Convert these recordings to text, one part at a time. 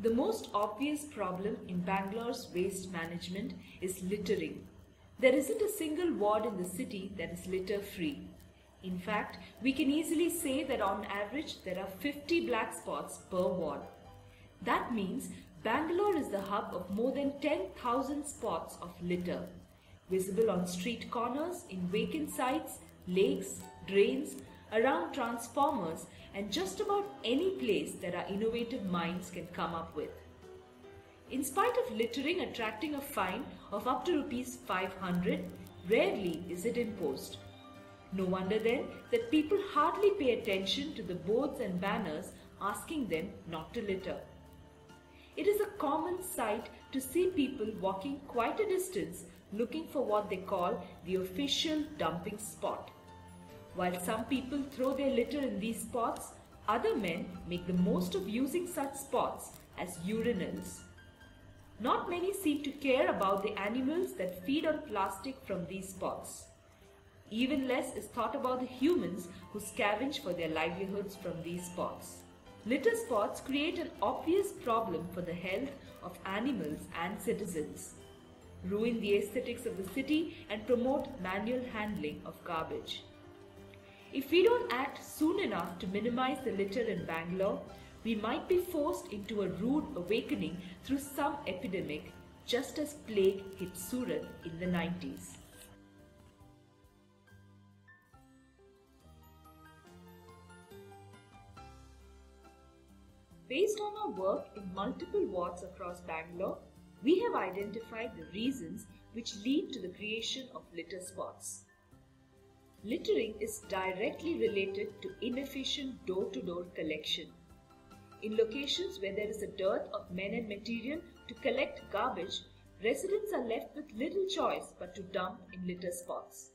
The most obvious problem in Bangalore's waste management is littering. There isn't a single ward in the city that is litter-free. In fact, we can easily say that on average there are 50 black spots per ward. That means Bangalore is the hub of more than 10,000 spots of litter, visible on street corners, in vacant sites, lakes, drains, around transformers, and just about any place that our innovative minds can come up with. In spite of littering attracting a fine of up to ₹500, rarely is it imposed. No wonder then that people hardly pay attention to the boards and banners asking them not to litter. It is a common sight to see people walking quite a distance looking for what they call the official dumping spot. While some people throw their litter in these spots, other men make the most of using such spots as urinals. Not many seem to care about the animals that feed on plastic from these spots. Even less is thought about the humans who scavenge for their livelihoods from these spots. Litter spots create an obvious problem for the health of animals and citizens, ruin the aesthetics of the city, and promote manual handling of garbage. If we don't act soon enough to minimize the litter in Bangalore, we might be forced into a rude awakening through some epidemic, just as plague hit Surat in the 90s. Based on our work in multiple wards across Bangalore, we have identified the reasons which lead to the creation of litter spots. Littering is directly related to inefficient door-to-door collection. In locations where there is a dearth of men and material to collect garbage, residents are left with little choice but to dump in litter spots.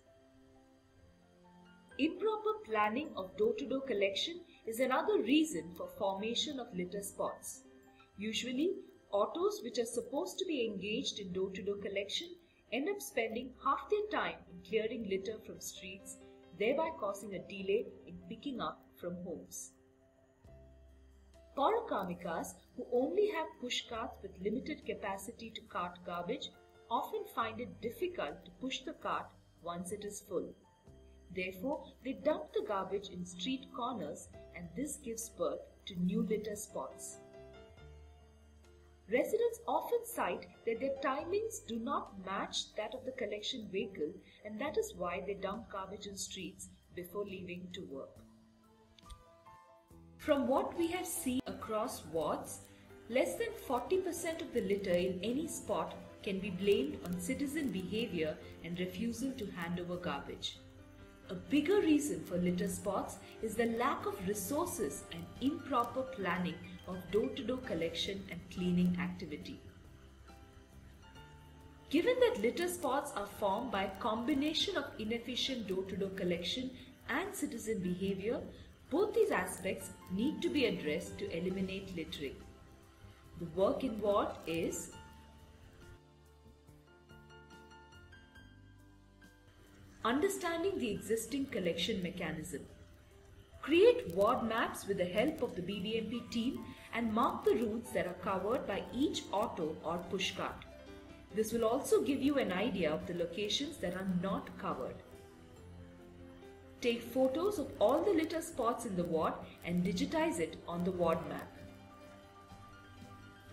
Improper planning of door-to-door collection is another reason for formation of litter spots. Usually, autos which are supposed to be engaged in door-to-door collection end up spending half their time in clearing litter from streets, thereby causing a delay in picking up from homes. Parakamikas who only have push carts with limited capacity to cart garbage often find it difficult to push the cart once it is full. Therefore, they dump the garbage in street corners, and this gives birth to new litter spots. Residents often cite that their timings do not match that of the collection vehicle, and that is why they dump garbage in streets before leaving to work. From what we have seen across wards, less than 40% of the litter in any spot can be blamed on citizen behavior and refusal to hand over garbage. A bigger reason for litter spots is the lack of resources and improper planning of door-to-door collection and cleaning activity. Given that litter spots are formed by a combination of inefficient door-to-door collection and citizen behavior, both these aspects need to be addressed to eliminate littering. The work involved is understanding the existing collection mechanism. Create ward maps with the help of the BBMP team and mark the routes that are covered by each auto or pushcart. This will also give you an idea of the locations that are not covered. Take photos of all the litter spots in the ward and digitize it on the ward map.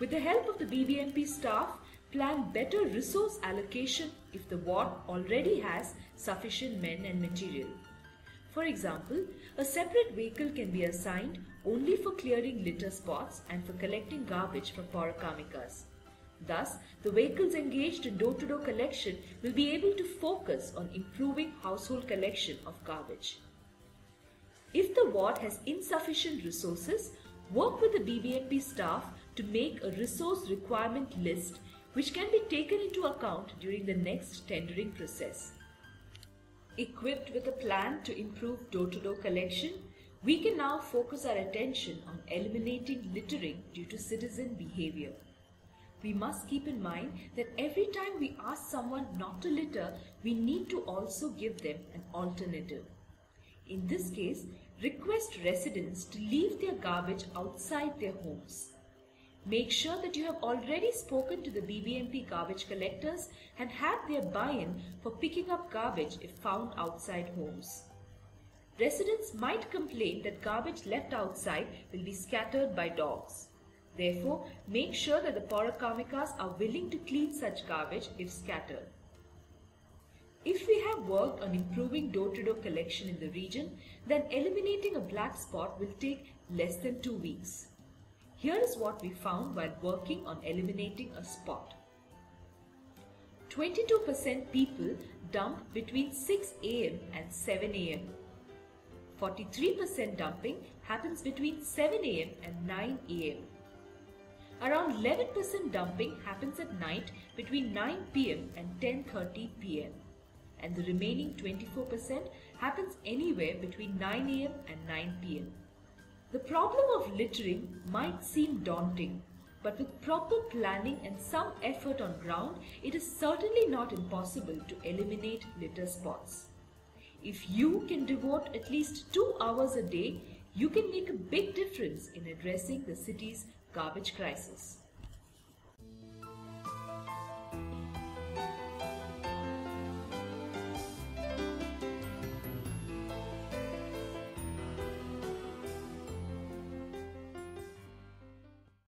With the help of the BBMP staff, plan better resource allocation if the ward already has sufficient men and material. For example, a separate vehicle can be assigned only for clearing litter spots and for collecting garbage from Parakamikas. Thus, the vehicles engaged in door-to-door collection will be able to focus on improving household collection of garbage. If the ward has insufficient resources, work with the BBMP staff to make a resource requirement list which can be taken into account during the next tendering process. Equipped with a plan to improve door-to-door collection, we can now focus our attention on eliminating littering due to citizen behavior. We must keep in mind that every time we ask someone not to litter, we need to also give them an alternative. In this case, request residents to leave their garbage outside their homes. Make sure that you have already spoken to the BBMP garbage collectors and had their buy-in for picking up garbage if found outside homes. Residents might complain that garbage left outside will be scattered by dogs. Therefore, make sure that the Paurakamikas are willing to clean such garbage if scattered. If we have worked on improving door-to-door collection in the region, then eliminating a black spot will take less than 2 weeks. Here is what we found while working on eliminating a spot. 22% people dump between 6 am and 7 am. 43% dumping happens between 7 am and 9 am. Around 11% dumping happens at night between 9 pm and 10:30 pm. And the remaining 24% happens anywhere between 9 am and 9 pm. The problem of littering might seem daunting, but with proper planning and some effort on ground, it is certainly not impossible to eliminate litter spots. If you can devote at least 2 hours a day, you can make a big difference in addressing the city's garbage crisis.